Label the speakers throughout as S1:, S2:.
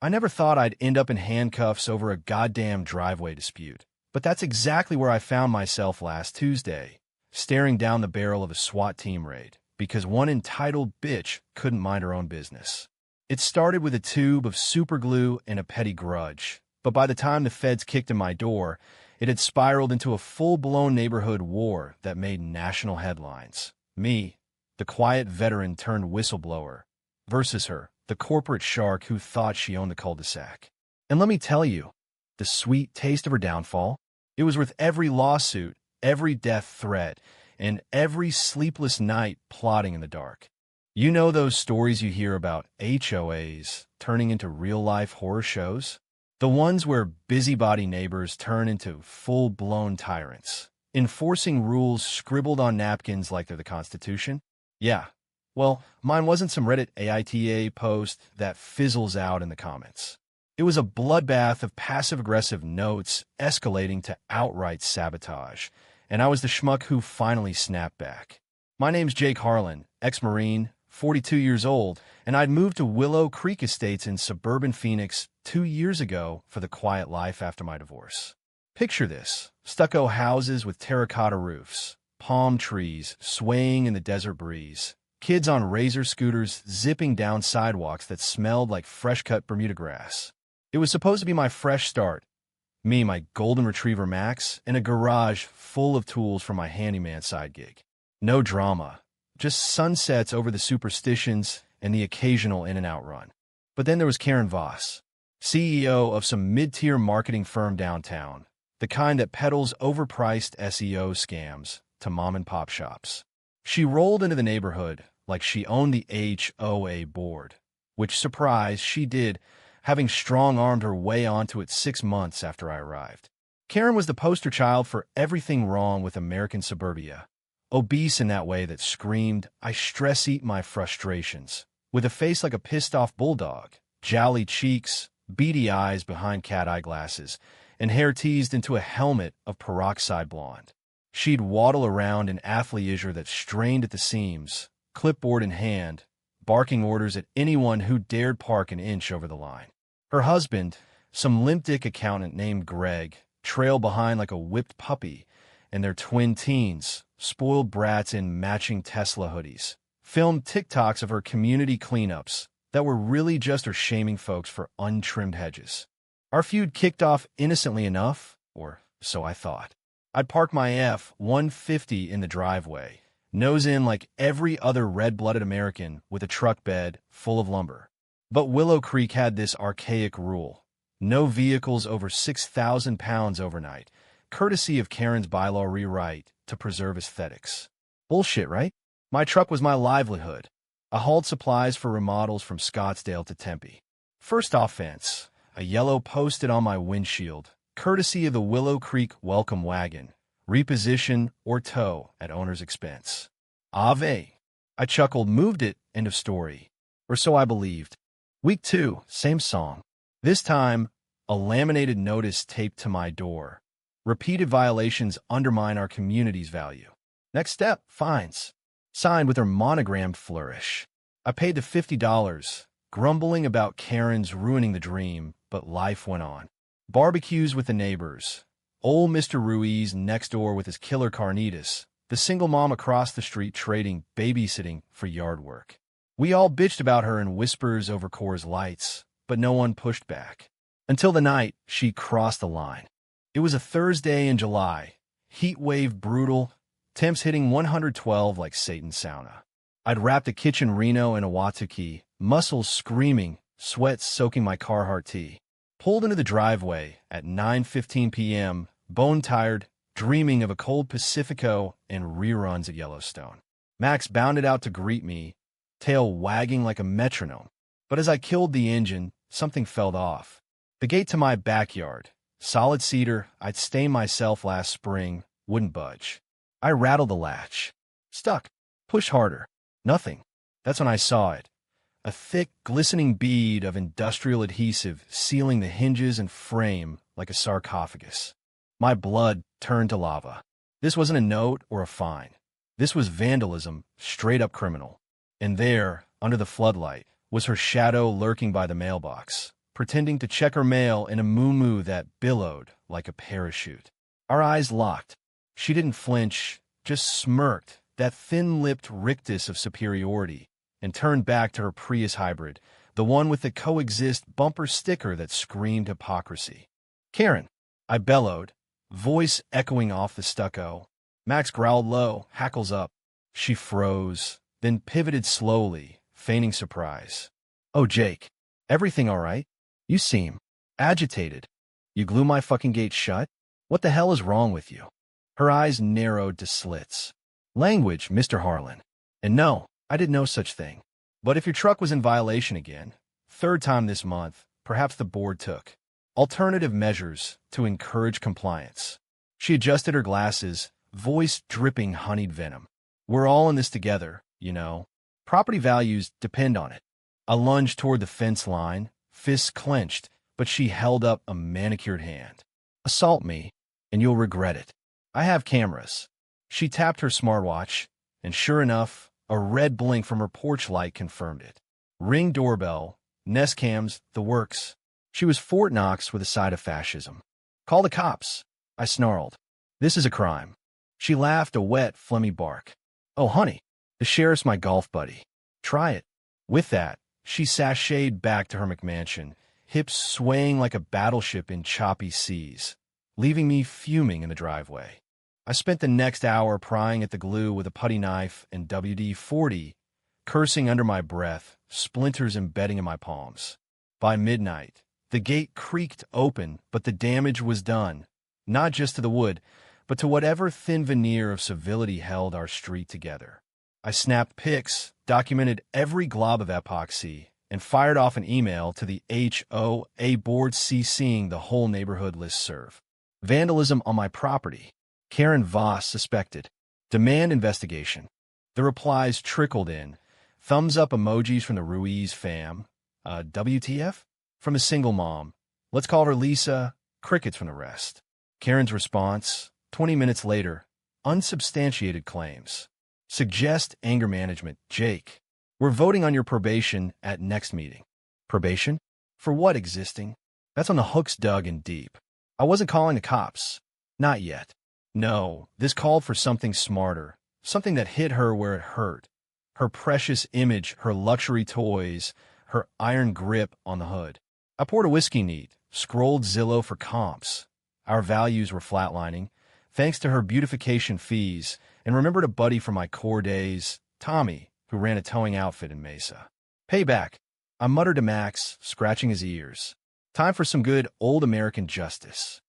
S1: I never thought I'd end up in handcuffs over a goddamn driveway dispute. But that's exactly where I found myself last Tuesday, staring down the barrel of a SWAT team raid, because one entitled bitch couldn't mind her own business. It started with a tube of superglue and a petty grudge, but by the time the feds kicked in my door, it had spiraled into a full-blown neighborhood war that made national headlines. Me, the quiet veteran turned whistleblower, versus her, the corporate shark who thought she owned the cul-de-sac. And let me tell you, the sweet taste of her downfall, it was worth every lawsuit, every death threat, and every sleepless night plotting in the dark. You know those stories you hear about HOAs turning into real-life horror shows? The ones where busybody neighbors turn into full-blown tyrants, enforcing rules scribbled on napkins like they're the Constitution? Yeah. Well, mine wasn't some Reddit AITA post that fizzles out in the comments. It was a bloodbath of passive-aggressive notes escalating to outright sabotage, and I was the schmuck who finally snapped back. My name's Jake Harlan, ex-Marine, 42 years old, and I'd moved to Willow Creek Estates in suburban Phoenix 2 years ago for the quiet life after my divorce. Picture this: stucco houses with terracotta roofs, palm trees swaying in the desert breeze, kids on razor scooters zipping down sidewalks that smelled like fresh-cut Bermuda grass. It was supposed to be my fresh start, me, my golden retriever Max, and a garage full of tools for my handyman side gig. No drama, just sunsets over the superstitions and the occasional in-and-out run. But then there was Karen Voss, CEO of some mid-tier marketing firm downtown, the kind that peddles overpriced SEO scams to mom-and-pop shops. She rolled into the neighborhood like she owned the HOA board, which, surprise, she did, having strong-armed her way onto it 6 months after I arrived. Karen was the poster child for everything wrong with American suburbia, obese in that way that screamed, "I stress-eat my frustrations," with a face like a pissed-off bulldog, jowly cheeks, beady eyes behind cat-eye glasses, and hair teased into a helmet of peroxide blonde. She'd waddle around in athleisure that strained at the seams, clipboard in hand, barking orders at anyone who dared park an inch over the line. Her husband, some limp-dick accountant named Greg, trailed behind like a whipped puppy, and their twin teens, spoiled brats in matching Tesla hoodies, filmed TikToks of her community cleanups that were really just her shaming folks for untrimmed hedges. Our feud kicked off innocently enough, or so I thought. I'd park my F-150 in the driveway, nose in like every other red-blooded American with a truck bed full of lumber. But Willow Creek had this archaic rule: no vehicles over 6,000 pounds overnight, courtesy of Karen's bylaw rewrite to preserve aesthetics. Bullshit, right? My truck was my livelihood. I hauled supplies for remodels from Scottsdale to Tempe. First offense, a yellow post-it on my windshield, courtesy of the Willow Creek welcome wagon, reposition or tow at owner's expense. Ave. I chuckled, moved it, end of story. Or so I believed. Week 2, same song. This time, a laminated notice taped to my door. Repeated violations undermine our community's value. Next step, fines. Signed with her monogrammed flourish. I paid the $50, grumbling about Karen's ruining the dream, but life went on. Barbecues with the neighbors. Old Mr. Ruiz next door with his killer carnitas. The single mom across the street trading babysitting for yard work. We all bitched about her in whispers over Coors Lights, but no one pushed back. Until the night she crossed the line. It was a Thursday in July. Heat wave brutal. Temps hitting 112 like Satan's sauna. I'd wrapped a kitchen Reno in a Watuki, muscles screaming, sweat soaking my Carhartt tee. Pulled into the driveway at 9:15 p.m., bone-tired, dreaming of a cold Pacifico and reruns at Yellowstone. Max bounded out to greet me, tail wagging like a metronome. But as I killed the engine, something fell off. The gate to my backyard, solid cedar I'd stained myself last spring, wouldn't budge. I rattled the latch. Stuck. Push harder. Nothing. That's when I saw it. A thick, glistening bead of industrial adhesive sealing the hinges and frame like a sarcophagus. My blood turned to lava. This wasn't a note or a fine. This was vandalism, straight-up criminal. And there, under the floodlight, was her shadow lurking by the mailbox, pretending to check her mail in a moo-moo that billowed like a parachute. Our eyes locked. She didn't flinch, just smirked, that thin-lipped rictus of superiority, and turned back to her Prius hybrid, the one with the coexist bumper sticker that screamed hypocrisy. "Karen," I bellowed, voice echoing off the stucco. Max growled low, hackles up. She froze, then pivoted slowly, feigning surprise. "Oh, Jake, everything all right? You seem agitated. You glue my fucking gate shut? What the hell is wrong with you?" Her eyes narrowed to slits. "Language, Mr. Harlan. And no, I did no such thing. But if your truck was in violation again, third time this month, perhaps the board took alternative measures to encourage compliance." She adjusted her glasses, voice dripping honeyed venom. "We're all in this together, you know. Property values depend on it." I lunged toward the fence line, fists clenched, but she held up a manicured hand. "Assault me, and you'll regret it. I have cameras." She tapped her smartwatch, and sure enough, a red blink from her porch light confirmed it. Ring doorbell, Nest cams, the works. She was Fort Knox with a side of fascism. "Call the cops," I snarled. "This is a crime." She laughed a wet, phlegmy bark. "Oh, honey, the sheriff's my golf buddy. Try it." With that, she sashayed back to her McMansion, hips swaying like a battleship in choppy seas, leaving me fuming in the driveway. I spent the next hour prying at the glue with a putty knife and WD-40, cursing under my breath, splinters embedding in my palms. By midnight, the gate creaked open, but the damage was done, not just to the wood, but to whatever thin veneer of civility held our street together. I snapped pics, documented every glob of epoxy, and fired off an email to the HOA board CCing the whole neighborhood listserv. Vandalism on my property. Karen Voss suspected. Demand investigation. The replies trickled in. Thumbs up emojis from the Ruiz fam. WTF? From a single mom. Let's call her Lisa. Crickets from the rest. Karen's response, 20 minutes later, unsubstantiated claims. Suggest anger management. Jake, we're voting on your probation at next meeting. Probation? For what existing? That's on the hooks dug in deep. I wasn't calling the cops. Not yet. No, this called for something smarter, something that hit her where it hurt. Her precious image, her luxury toys, her iron grip on the hood. I poured a whiskey neat, scrolled Zillow for comps. Our values were flatlining, thanks to her beautification fees, and remembered a buddy from my core days, Tommy, who ran a towing outfit in Mesa. Payback, I muttered to Max, scratching his ears. Time for some good old American justice.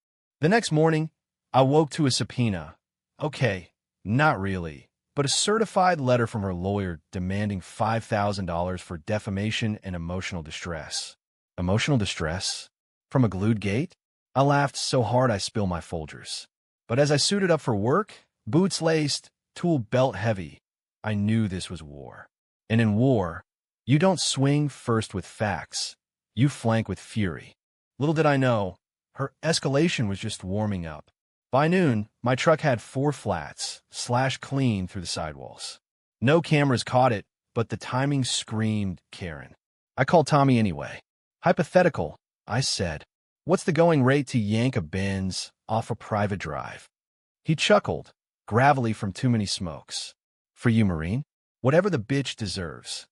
S1: The next morning, I woke to a subpoena. Okay, not really, but a certified letter from her lawyer demanding $5,000 for defamation and emotional distress. Emotional distress? From a glued gate? I laughed so hard I spilled my Folgers. But as I suited up for work, boots laced, tool belt heavy, I knew this was war. And in war, you don't swing first with facts. You flank with fury. Little did I know, her escalation was just warming up. By noon, my truck had 4 flats, slashed clean through the sidewalls. No cameras caught it, but the timing screamed Karen. I called Tommy anyway. Hypothetical, I said. What's the going rate to yank a Benz off a private drive? He chuckled, gravelly from too many smokes. For you, Marine, whatever the bitch deserves.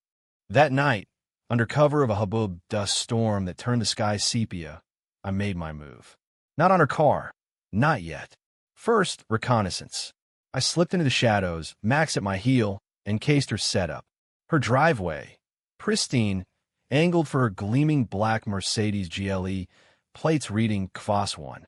S1: That night, under cover of a hubbub dust storm that turned the sky sepia, I made my move. Not on her car. Not yet. First, reconnaissance. I slipped into the shadows, Max at my heel, and cased her setup. Her driveway, pristine, angled for her gleaming black Mercedes GLE, plates reading Kvass 1.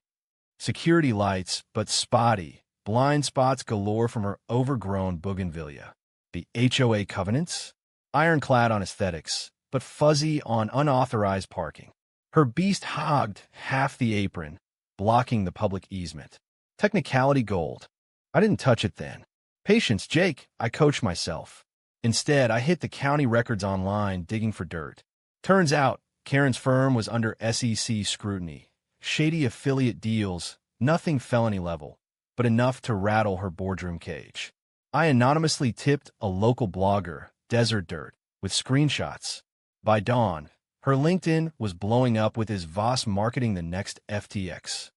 S1: Security lights, but spotty, blind spots galore from her overgrown bougainvillea. The HOA covenants? Ironclad on aesthetics, but fuzzy on unauthorized parking. Her beast hogged half the apron, blocking the public easement. Technicality gold. I didn't touch it then. Patience, Jake, I coached myself. Instead, I hit the county records online digging for dirt. Turns out, Karen's firm was under SEC scrutiny. Shady affiliate deals, nothing felony level, but enough to rattle her boardroom cage. I anonymously tipped a local blogger, Desert Dirt, with screenshots. By dawn, Her LinkedIn was blowing up with his Voss marketing the next FTX.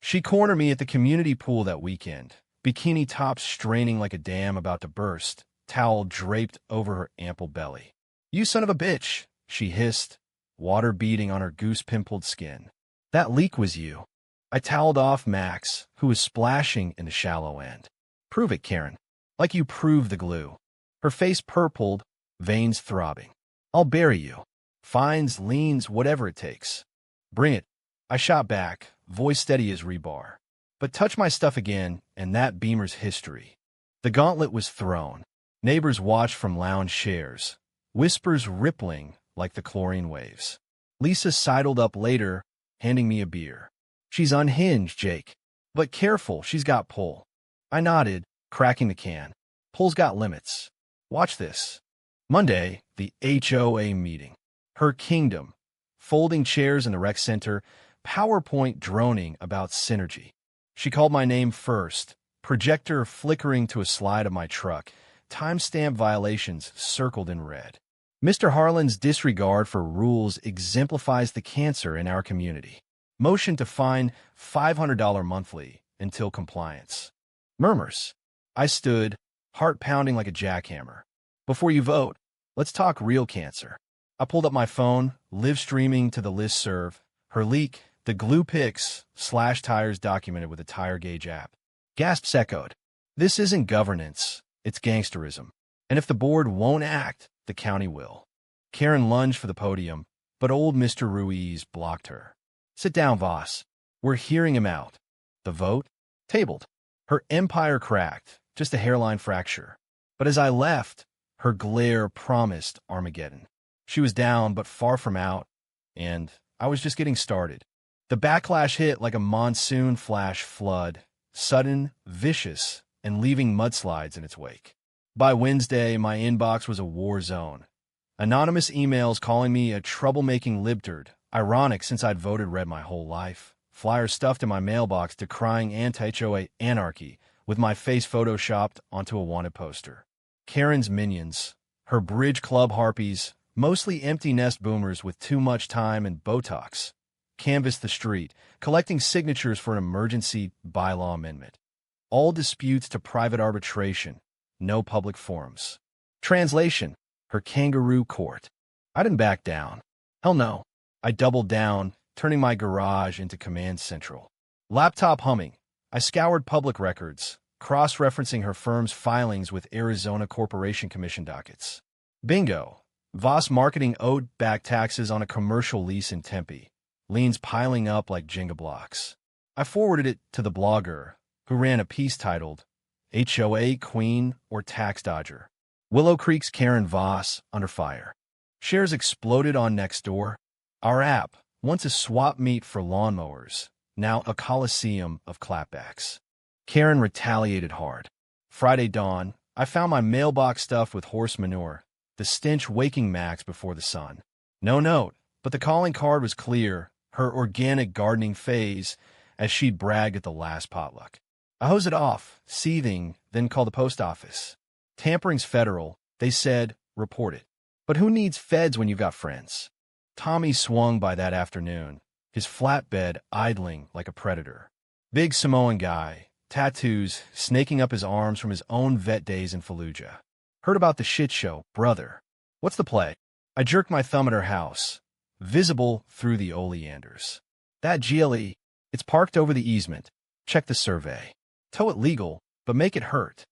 S1: She cornered me at the community pool that weekend, bikini top straining like a dam about to burst, towel draped over her ample belly. "You son of a bitch," she hissed, water beading on her goose-pimpled skin. "That leak was you." I toweled off Max, who was splashing in the shallow end. "Prove it, Karen. Like you proved the glue." Her face purpled, veins throbbing. "I'll bury you. Fines, liens, whatever it takes." "Bring it." I shot back, voice steady as rebar. But touch my stuff again, and that Beamer's history. The gauntlet was thrown. Neighbors watched from lounge chairs, whispers rippling like the chlorine waves. Lisa sidled up later, handing me a beer. "She's unhinged, Jake. But careful, she's got pull." I nodded, cracking the can. "Pull's got limits. Watch this." Monday, the HOA meeting. Her kingdom. Folding chairs in the rec center, PowerPoint droning about synergy. She called my name first, projector flickering to a slide of my truck, timestamp violations circled in red. Mr. Harlan's disregard for rules exemplifies the cancer in our community. Motion to fine $500 monthly until compliance. Murmurs. I stood, heart pounding like a jackhammer. "Before you vote, let's talk real cancer." I pulled up my phone, live streaming to the listserv. Her leak, the glue pics, slash tires documented with a tire gauge app. Gasps echoed. "This isn't governance, it's gangsterism. And if the board won't act, the county will." Karen lunged for the podium, but old Mr. Ruiz blocked her. "Sit down, Voss. We're hearing him out." The vote? Tabled. Her empire cracked, just a hairline fracture. But as I left, her glare promised Armageddon. She was down, but far from out, and I was just getting started. The backlash hit like a monsoon flash flood, sudden, vicious, and leaving mudslides in its wake. By Wednesday, my inbox was a war zone. Anonymous emails calling me a troublemaking libtard, ironic since I'd voted red my whole life. Flyers stuffed in my mailbox decrying anti-HOA anarchy, with my face photoshopped onto a wanted poster. Karen's minions, her bridge club harpies, mostly empty nest boomers with too much time and Botox, canvassed the street, collecting signatures for an emergency bylaw amendment. All disputes to private arbitration, no public forums. Translation, her kangaroo court. I didn't back down. Hell no. I doubled down, turning my garage into command central. Laptop humming, I scoured public records, cross-referencing her firm's filings with Arizona Corporation Commission dockets. Bingo. Voss marketing owed back taxes on a commercial lease in Tempe, liens piling up like Jenga blocks. I forwarded it to the blogger, who ran a piece titled, HOA Queen or Tax Dodger. Willow Creek's Karen Voss under fire. Shares exploded on Nextdoor. Our app, once a swap meet for lawnmowers, now a coliseum of clapbacks. Karen retaliated hard. Friday dawn, I found my mailbox stuffed with horse manure, the stench waking Max before the sun. No note, but the calling card was clear, her organic gardening phase, as she'd bragged at the last potluck. I hosed it off, seething, then called the post office. Tampering's federal, they said, report it. But who needs feds when you've got friends? Tommy swung by that afternoon, his flatbed idling like a predator. Big Samoan guy, tattoos snaking up his arms from his own vet days in Fallujah. Heard about the shit show, brother. What's the play? I jerked my thumb at her house, visible through the oleanders. That GLE, it's parked over the easement. Check the survey. Tow it legal, but make it hurt.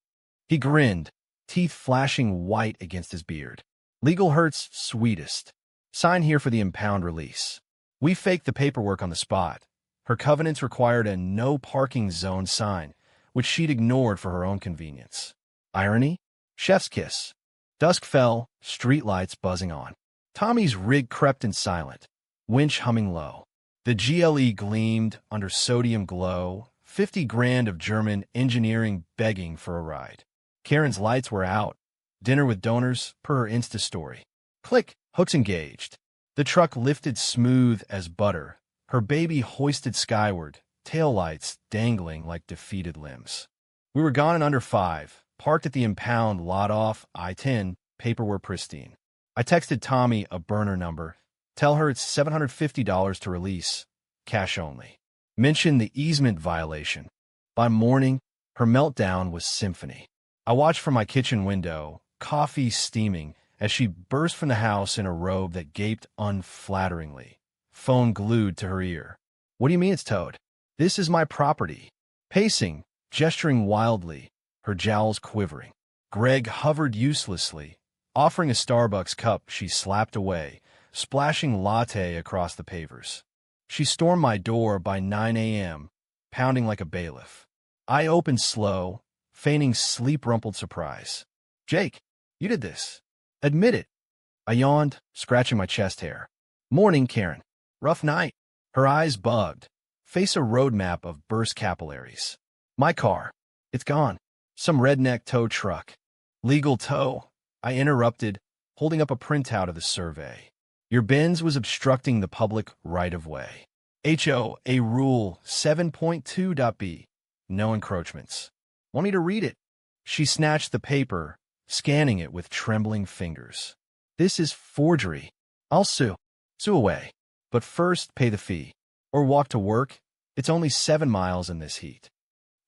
S1: He grinned, teeth flashing white against his beard. Legal hurts sweetest. Sign here for the impound release. We faked the paperwork on the spot. Her covenants required a no parking zone sign, which she'd ignored for her own convenience. Irony? Chef's kiss. Dusk fell, streetlights buzzing on. Tommy's rig crept in silent, winch humming low. The GLE gleamed under sodium glow, 50 grand of German engineering begging for a ride. Karen's lights were out. Dinner with donors, per her Insta story. Click, hooks engaged. The truck lifted smooth as butter, her baby hoisted skyward, taillights dangling like defeated limbs. We were gone in under 5, parked at the impound lot off I-10, paperwork pristine. I texted Tommy a burner number, Tell her it's $750 to release, cash only. Mention the easement violation. By morning, her meltdown was symphony. I watched from my kitchen window, coffee steaming, as she burst from the house in a robe that gaped unflatteringly, phone glued to her ear. What do you mean it's towed? This is my property. Pacing, gesturing wildly, her jowls quivering. Greg hovered uselessly, offering a Starbucks cup she slapped away, splashing latte across the pavers. She stormed my door by 9 a.m., pounding like a bailiff. I opened slow, feigning sleep-rumpled surprise. Jake, you did this. Admit it. I yawned, scratching my chest hair. Morning, Karen. Rough night. Her eyes bugged. Face a roadmap of burst capillaries. My car. It's gone. Some redneck tow truck. Legal tow. I interrupted, holding up a printout of the survey. Your Benz was obstructing the public right-of-way. HOA Rule 7.2.b. No encroachments. Want me to read it? She snatched the paper, scanning it with trembling fingers. This is forgery. I'll sue. Sue away. But first, pay the fee. Or walk to work. It's only 7 miles in this heat.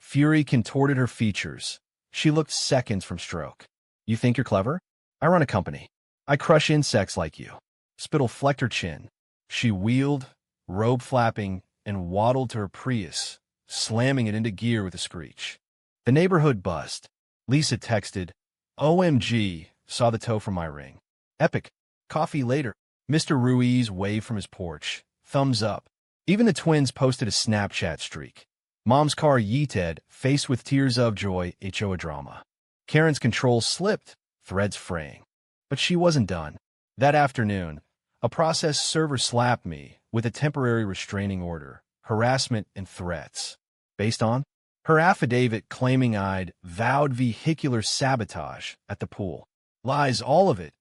S1: Fury contorted her features. She looked seconds from stroke. You think you're clever? I run a company. I crush insects like you. Spittle flecked her chin. She wheeled, robe flapping, and waddled to her Prius, slamming it into gear with a screech. The neighborhood buzzed. Lisa texted, OMG, saw the tow from my ring. Epic. Coffee later. Mr. Ruiz waved from his porch. Thumbs up. Even the twins posted a Snapchat streak. Mom's car yeeted, faced with tears of joy, HOA drama. Karen's control slipped, threads fraying. But she wasn't done. That afternoon, a process server slapped me with a temporary restraining order, harassment and threats. Based on her affidavit claiming I'd vowed vehicular sabotage at the pool. Lies, all of it.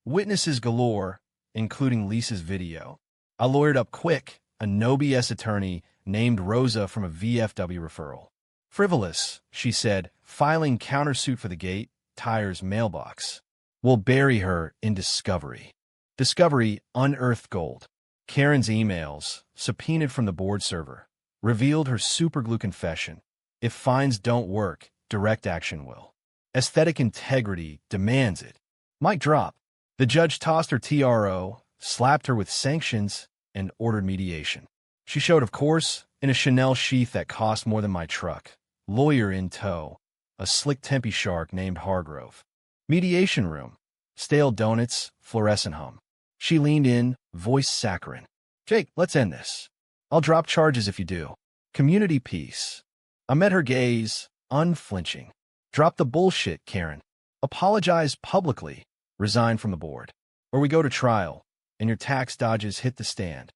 S1: Witnesses galore, including Lisa's video. I lawyered up quick, a no-BS attorney named Rosa from a VFW referral. Frivolous, she said, filing countersuit for the gate, tires mailbox. We'll bury her in discovery. Discovery unearthed gold. Karen's emails, subpoenaed from the board server, revealed her superglue confession. If fines don't work, direct action will. Aesthetic integrity demands it. Mic drop. The judge tossed her TRO, slapped her with sanctions, and ordered mediation. She showed, of course, in a Chanel sheath that cost more than my truck. Lawyer in tow. A slick Tempe shark named Hargrove. Mediation room. Stale donuts, fluorescent hum. She leaned in, voice saccharine. Jake, let's end this. I'll drop charges if you do. Community peace. I met her gaze, unflinching. Drop the bullshit, Karen. Apologize publicly. Resign from the board. Or we go to trial, and your tax dodges hit the stand.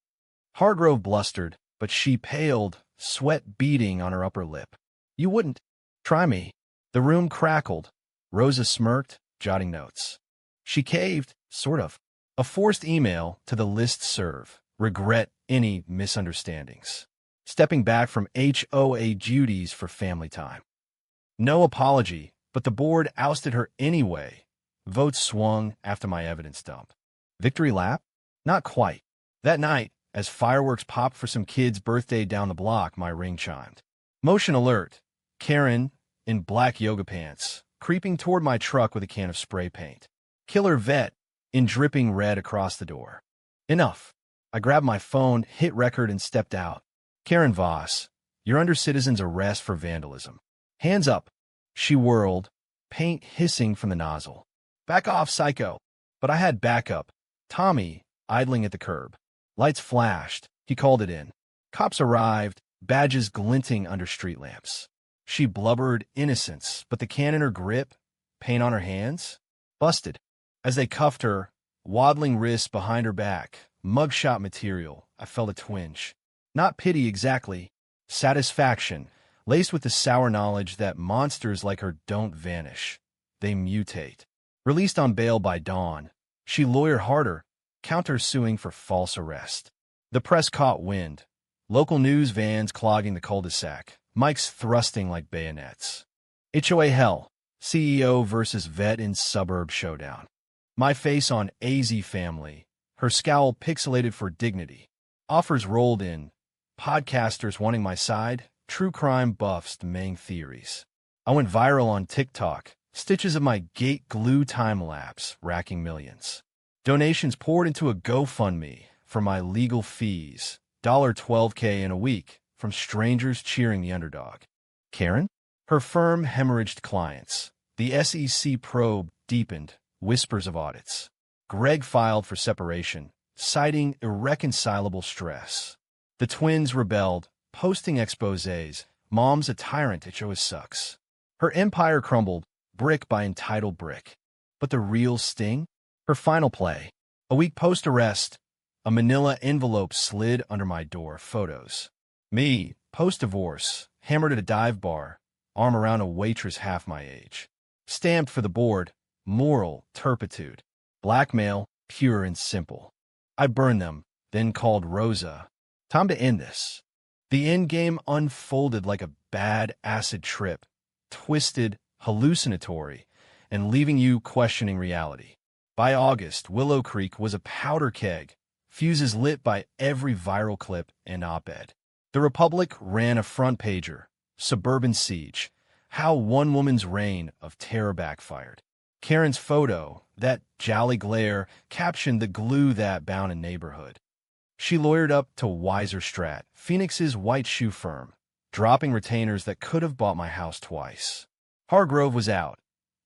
S1: Hargrove blustered, but she paled, sweat beading on her upper lip. You wouldn't. Try me. The room crackled. Rosa smirked, jotting notes. She caved, sort of. A forced email to the list serve. Regret any misunderstandings. Stepping back from HOA duties for family time. No apology, but the board ousted her anyway. Votes swung after my evidence dump. Victory lap? Not quite. That night, as fireworks popped for some kid's birthday down the block, my ring chimed. Motion alert. Karen, in black yoga pants, creeping toward my truck with a can of spray paint. Killer vet, in dripping red across the door. Enough. I grabbed my phone, hit record, and stepped out. Karen Voss, you're under citizen's arrest for vandalism. Hands up. She whirled, paint hissing from the nozzle. Back off, psycho. But I had backup. Tommy, idling at the curb. Lights flashed. He called it in. Cops arrived, badges glinting under street lamps. She blubbered innocence, but the can in her grip, paint on her hands, busted. As they cuffed her, waddling wrists behind her back, mugshot material, I felt a twinge. Not pity exactly, satisfaction, laced with the sour knowledge that monsters like her don't vanish. They mutate. Released on bail by dawn, she lawyered harder, counter-suing for false arrest. The press caught wind. Local news vans clogging the cul-de-sac, mics thrusting like bayonets. HOA hell, CEO versus vet in suburb showdown. My face on AZ Family, her scowl pixelated for dignity. Offers rolled in. Podcasters wanting my side, true crime buffs demanding theories. I went viral on TikTok. Stitches of my gate glue time-lapse, racking millions. Donations poured into a GoFundMe for my legal fees. $12K in a week from strangers cheering the underdog. Karen? Her firm hemorrhaged clients. The SEC probe deepened. Whispers of audits. Greg filed for separation, citing irreconcilable stress. The twins rebelled, posting exposés. Mom's a tyrant, it always sucks. Her empire crumbled, brick by entitled brick. But the real sting? Her final play. A week post-arrest, a manila envelope slid under my door. Photos. Me, post-divorce, hammered at a dive bar, arm around a waitress half my age. Stamped for the board, moral turpitude. Blackmail, pure and simple. I burned them, then called Rosa. Time to end this. The endgame unfolded like a bad acid trip, twisted, hallucinatory, and leaving you questioning reality. By August, Willow Creek was a powder keg, fuses lit by every viral clip and op-ed. The Republic ran a front-pager, Suburban Siege, how one woman's reign of terror backfired. Karen's photo, that jolly glare, captioned the glue that bound a neighborhood. She lawyered up to Wiser Strat, Phoenix's white shoe firm, dropping retainers that could have bought my house twice. Hargrove was out.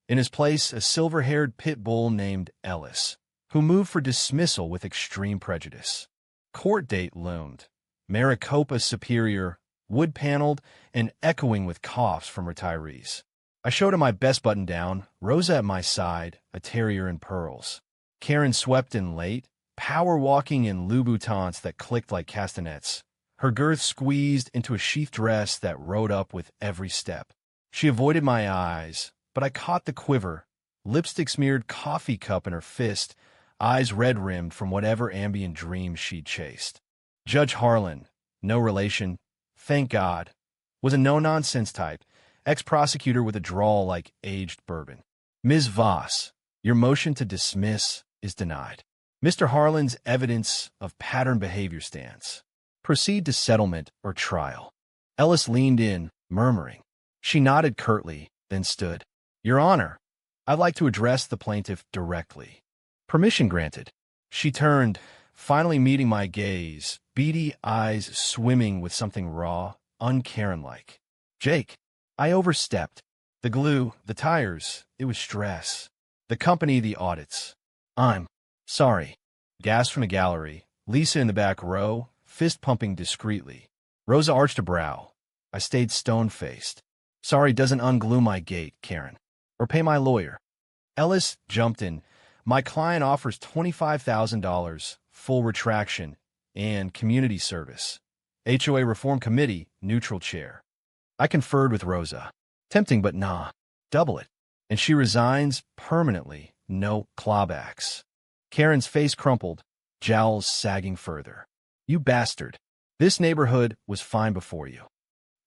S1: In his place, a silver-haired pit bull named Ellis, who moved for dismissal with extreme prejudice. Court date loomed. Maricopa Superior, wood-paneled and echoing with coughs from retirees. I showed him my best button-down, Rosa at my side, a terrier in pearls. Karen swept in late, power-walking in Louboutins that clicked like castanets, her girth squeezed into a sheath dress that rode up with every step. She avoided my eyes, but I caught the quiver, lipstick-smeared coffee cup in her fist, eyes red-rimmed from whatever ambient dream she'd chased. Judge Harlan, no relation, thank God, was a no-nonsense type, ex-prosecutor with a drawl like aged bourbon. Ms. Voss, your motion to dismiss is denied. Mr. Harlan's evidence of pattern behavior stands. Proceed to settlement or trial. Ellis leaned in, murmuring. She nodded curtly, then stood. Your Honor, I'd like to address the plaintiff directly. Permission granted. She turned, finally meeting my gaze, beady eyes swimming with something raw, un-Karen-like. Jake, I overstepped. The glue, the tires, it was stress. The company, the audits. I'm sorry. Gas from the gallery. Lisa in the back row, fist pumping discreetly. Rosa arched a brow. I stayed stone-faced. Sorry doesn't unglue my gate, Karen. Or pay my lawyer. Ellis jumped in. My client offers $25,000, full retraction, and community service. HOA Reform Committee, neutral chair. I conferred with Rosa. Tempting, but nah. Double it. And she resigns permanently. No clawbacks. Karen's face crumpled, jowls sagging further. You bastard. This neighborhood was fine before you.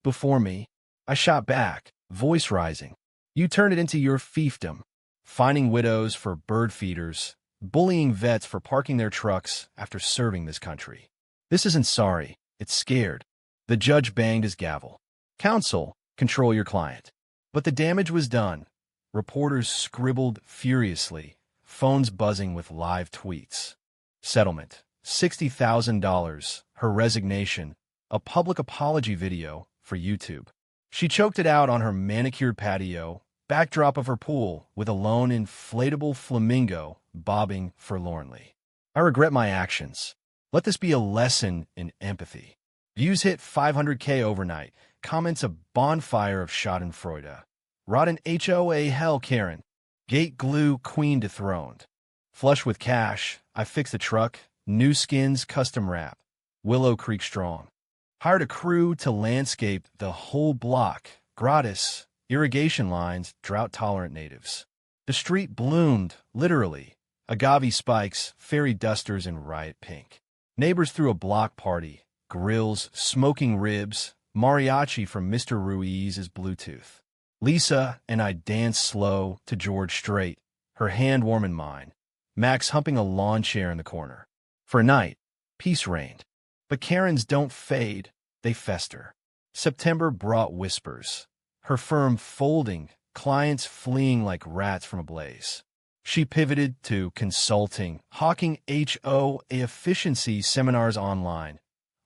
S1: Before me. I shot back, voice rising. You turned it into your fiefdom, fining widows for bird feeders, bullying vets for parking their trucks after serving this country. This isn't sorry, it's scared. The judge banged his gavel. Counsel, control your client. But the damage was done. Reporters scribbled furiously, phones buzzing with live tweets. Settlement, $60,000, her resignation, a public apology video for YouTube. She choked it out on her manicured patio, backdrop of her pool, with a lone inflatable flamingo bobbing forlornly. I regret my actions. Let this be a lesson in empathy. Views hit 500K overnight. Comments a bonfire of schadenfreude. Rotten HOA hell, Karen. Gate glue queen dethroned. Flush with cash, I fixed the truck. New skins custom wrap. Willow Creek strong. Hired a crew to landscape the whole block. Gratis. Irrigation lines, drought-tolerant natives. The street bloomed, literally. Agave spikes, fairy dusters in riot pink. Neighbors threw a block party. Grills, smoking ribs, mariachi from Mr. Ruiz's Bluetooth. Lisa and I danced slow to George Strait, her hand warm in mine. Max humping a lawn chair in the corner. For a night, peace reigned. But Karens don't fade, they fester. September brought whispers. Her firm folding, clients fleeing like rats from a blaze. She pivoted to consulting, hawking HOA efficiency seminars online.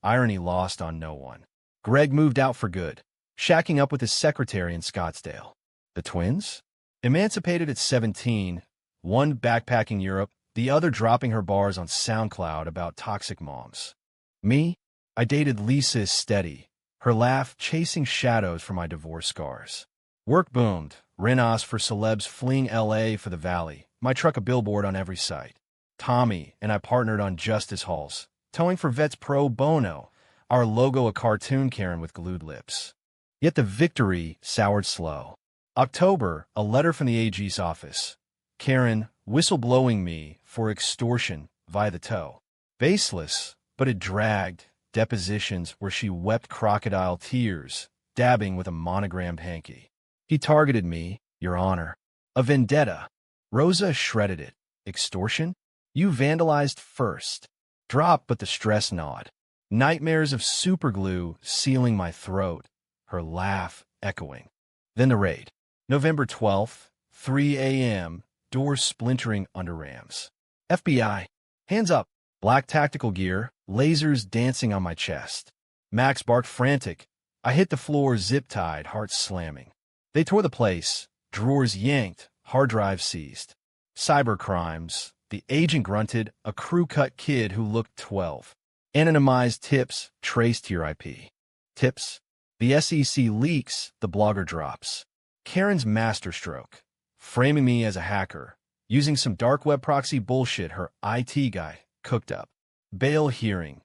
S1: Irony lost on no one. Greg moved out for good, shacking up with his secretary in Scottsdale. The twins? Emancipated at 17, one backpacking Europe, the other dropping her bars on SoundCloud about toxic moms. Me? I dated Lisa steady, her laugh chasing shadows from my divorce scars. Work boomed, Renos for celebs fleeing LA for the Valley, my truck a billboard on every site. Tommy and I partnered on Justice Halls, towing for vets pro bono, our logo a cartoon Karen with glued lips. Yet the victory soured slow. October, a letter from the AG's office. Karen whistleblowing me for extortion via the tow. Baseless, but it dragged. Depositions where she wept crocodile tears, dabbing with a monogrammed hanky. He targeted me, Your Honor. A vendetta. Rosa shredded it. Extortion? You vandalized first. Drop but the stress gnawed. Nightmares of superglue sealing my throat, her laugh echoing. Then the raid. November 12th, 3 a.m., doors splintering under rams. FBI. Hands up. Black tactical gear, lasers dancing on my chest. Max barked frantic. I hit the floor zip-tied, heart slamming. They tore the place, drawers yanked, hard drive seized. Cyber crimes. The agent grunted, a crew-cut kid who looked 12. Anonymized tips traced to your IP. Tips? The SEC leaks, the blogger drops. Karen's masterstroke. Framing me as a hacker. Using some dark web proxy bullshit her IT guy cooked up. Bail hearing.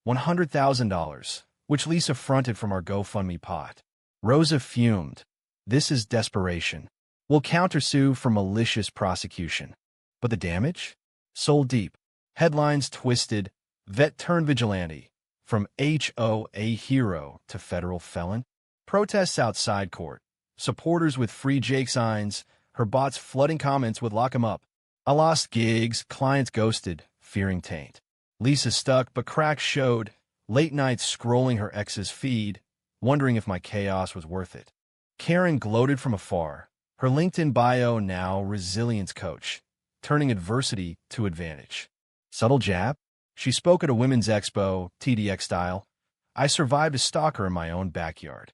S1: $100,000, which Lisa fronted from our GoFundMe pot. Rosa fumed. This is desperation. We'll countersue for malicious prosecution. But the damage? Soul deep. Headlines twisted. Vet turned vigilante. From HOA hero to federal felon. Protests outside court. Supporters with free Jake signs. Her bots flooding comments with lock 'em up. I lost gigs, clients ghosted, fearing taint. Lisa stuck, but cracks showed. Late nights scrolling her ex's feed, wondering if my chaos was worth it. Karen gloated from afar. Her LinkedIn bio now resilience coach, turning adversity to advantage. Subtle jab? She spoke at a women's expo, TDX style. I survived a stalker in my own backyard.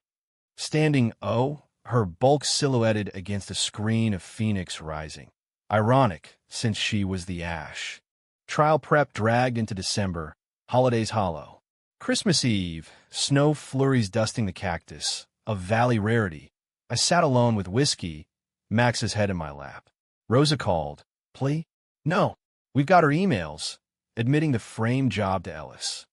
S1: Standing O, her bulk silhouetted against a screen of Phoenix rising. Ironic, since she was the ash. Trial prep dragged into December. Holidays hollow. Christmas Eve, snow flurries dusting the cactus. A valley rarity. I sat alone with whiskey, Max's head in my lap. Rosa called. Plea? No. We've got her emails, admitting the frame job to Ellis.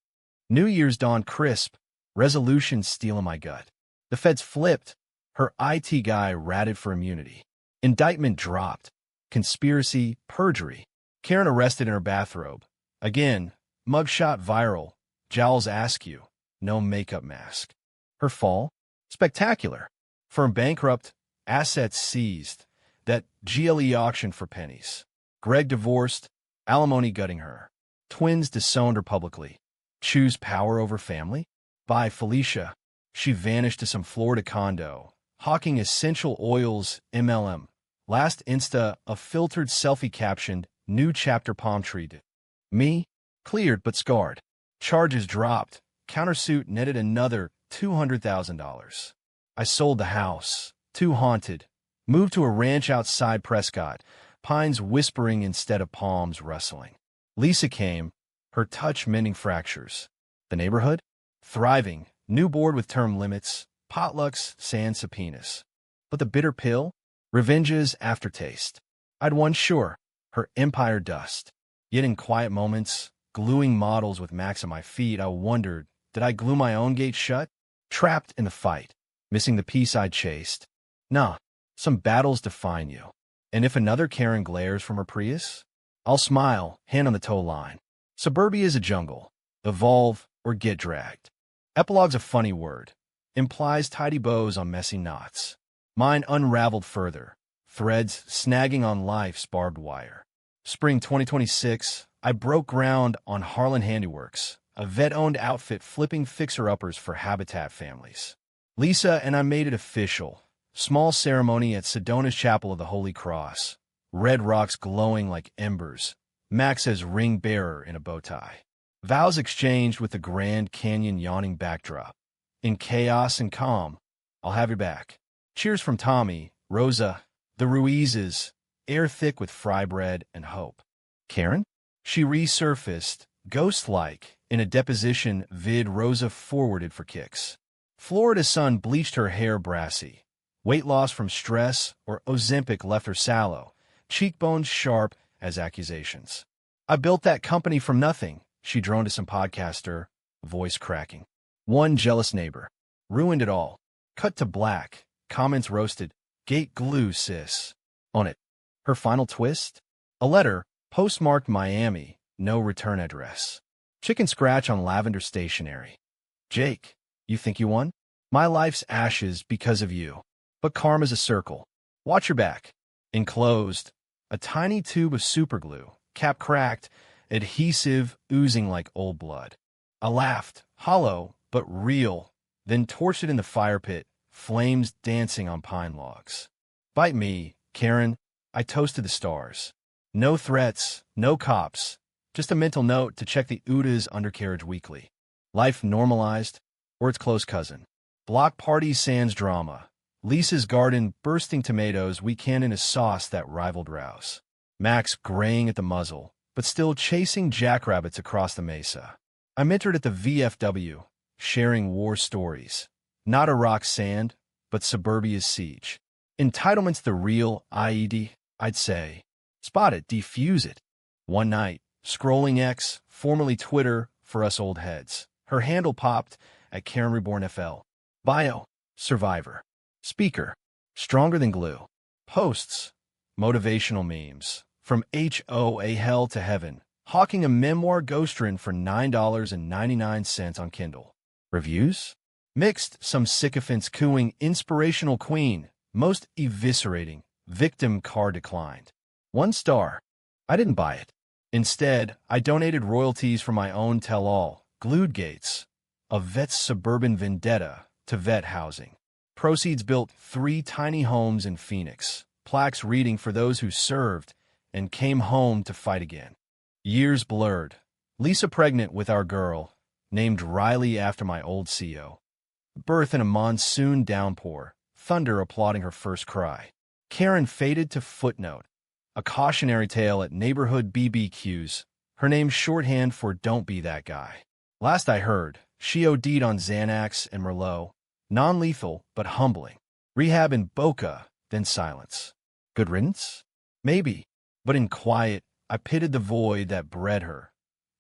S1: New Year's dawned crisp, resolution stealing my gut. The feds flipped. Her IT guy ratted for immunity. Indictment dropped. Conspiracy, perjury. Karen arrested in her bathrobe. Again, mugshot viral. Jowls askew. No makeup mask. Her fall? Spectacular. Firm bankrupt. Assets seized. That GLE auction for pennies. Greg divorced. Alimony gutting her. Twins disowned her publicly. Choose power over family? By Felicia. She vanished to some Florida condo, hawking essential oils MLM. Last Insta, a filtered selfie captioned, new chapter palm treated. Me? Cleared but scarred. Charges dropped. Countersuit netted another $200,000. I sold the house. Too haunted. Moved to a ranch outside Prescott. Pines whispering instead of palms rustling. Lisa came, her touch mending fractures. The neighborhood? Thriving. New board with term limits. Potlucks, sand subpoenas. But the bitter pill? Revenge's aftertaste. I'd won sure. Her empire dust. Yet in quiet moments, gluing models with Max at my feet, I wondered, did I glue my own gate shut? Trapped in the fight. Missing the piece I'd chased. Nah, some battles define you. And if another Karen glares from her Prius, I'll smile, hand on the tow line. Suburbia is a jungle. Evolve or get dragged. Epilogue's a funny word. Implies tidy bows on messy knots. Mine unraveled further. Threads snagging on life's barbed wire. Spring 2026, I broke ground on Harlan Handiworks, a vet-owned outfit flipping fixer-uppers for habitat families. Lisa and I made it official. Small ceremony at Sedona's Chapel of the Holy Cross. Red rocks glowing like embers. Max as ring bearer in a bow tie. Vows exchanged with the Grand Canyon yawning backdrop. In chaos and calm, I'll have your back. Cheers from Tommy, Rosa, the Ruizes, air thick with fry bread and hope. Karen? She resurfaced, ghost-like, in a deposition vid Rosa forwarded for kicks. Florida sun bleached her hair brassy. Weight loss from stress or Ozempic left her sallow, cheekbones sharp as accusations. I built that company from nothing, she droned to some podcaster, voice cracking. One jealous neighbor. Ruined it all. Cut to black. Comments roasted. Gate glue, sis. On it. Her final twist? A letter, postmarked Miami, no return address. Chicken scratch on lavender stationery. Jake, you think you won? My life's ashes because of you. But karma's a circle. Watch your back. Enclosed, a tiny tube of superglue, cap cracked, adhesive oozing like old blood. I laughed, hollow but real, then torched it in the fire pit, flames dancing on pine logs. Bite me, Karen. I toasted the stars. No threats, no cops, just a mental note to check the UDA's undercarriage weekly. Life normalized, or its close cousin. Block party sans drama. Lisa's garden bursting tomatoes we canned in a sauce that rivaled Rouse. Max graying at the muzzle, but still chasing jackrabbits across the mesa. I mentored at the VFW, sharing war stories. Not Iraq's sand, but suburbia's siege. Entitlement's the real IED, I'd say. Spot it, defuse it. One night, scrolling X, formerly Twitter for us old heads. Her handle popped at Karen Reborn FL. Bio, survivor. Speaker, stronger than glue. Posts, motivational memes. From HOA Hell to Heaven. Hawking a memoir ghostwritten for $9.99 on Kindle. Reviews? Mixed, some sycophants cooing inspirational queen, most eviscerating, victim car declined. 1 star. I didn't buy it. Instead, I donated royalties from my own tell-all, Glued Gates, a vet's suburban vendetta to vet housing. Proceeds built 3 tiny homes in Phoenix, plaques reading for those who served and came home to fight again. Years blurred. Lisa pregnant with our girl, named Riley after my old CO. Birth in a monsoon downpour, thunder applauding her first cry. Karen faded to footnote, a cautionary tale at neighborhood BBQs, her name shorthand for don't be that guy. Last I heard, she OD'd on Xanax and Merlot, non-lethal but humbling. Rehab in Boca, then silence. Good riddance? Maybe, but in quiet, I pitted the void that bred her.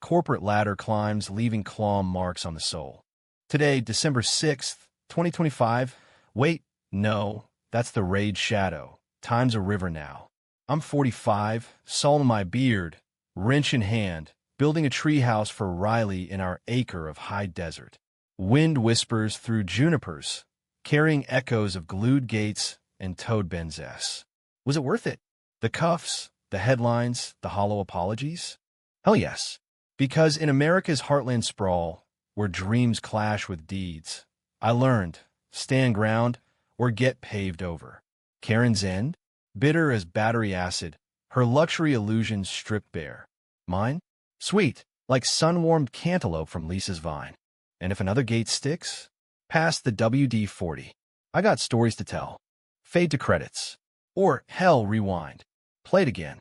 S1: Corporate ladder climbs leaving claw marks on the soul. Today, December 6th, 2025. Wait, no, that's the Raid Shadow. Time's a river now. I'm 45, salt in my beard, wrench in hand, building a treehouse for Riley in our acre of high desert. Wind whispers through junipers, carrying echoes of Glued Gates and Toad Benzes. Was it worth it? The cuffs, the headlines, the hollow apologies? Hell yes. Because in America's heartland sprawl, where dreams clash with deeds, I learned, stand ground or get paved over. Karen's end? Bitter as battery acid, her luxury illusions stripped bare. Mine? Sweet, like sun-warmed cantaloupe from Lisa's vine. And if another gate sticks? Past the WD-40. I got stories to tell. Fade to credits. Or, hell, rewind. Play it again.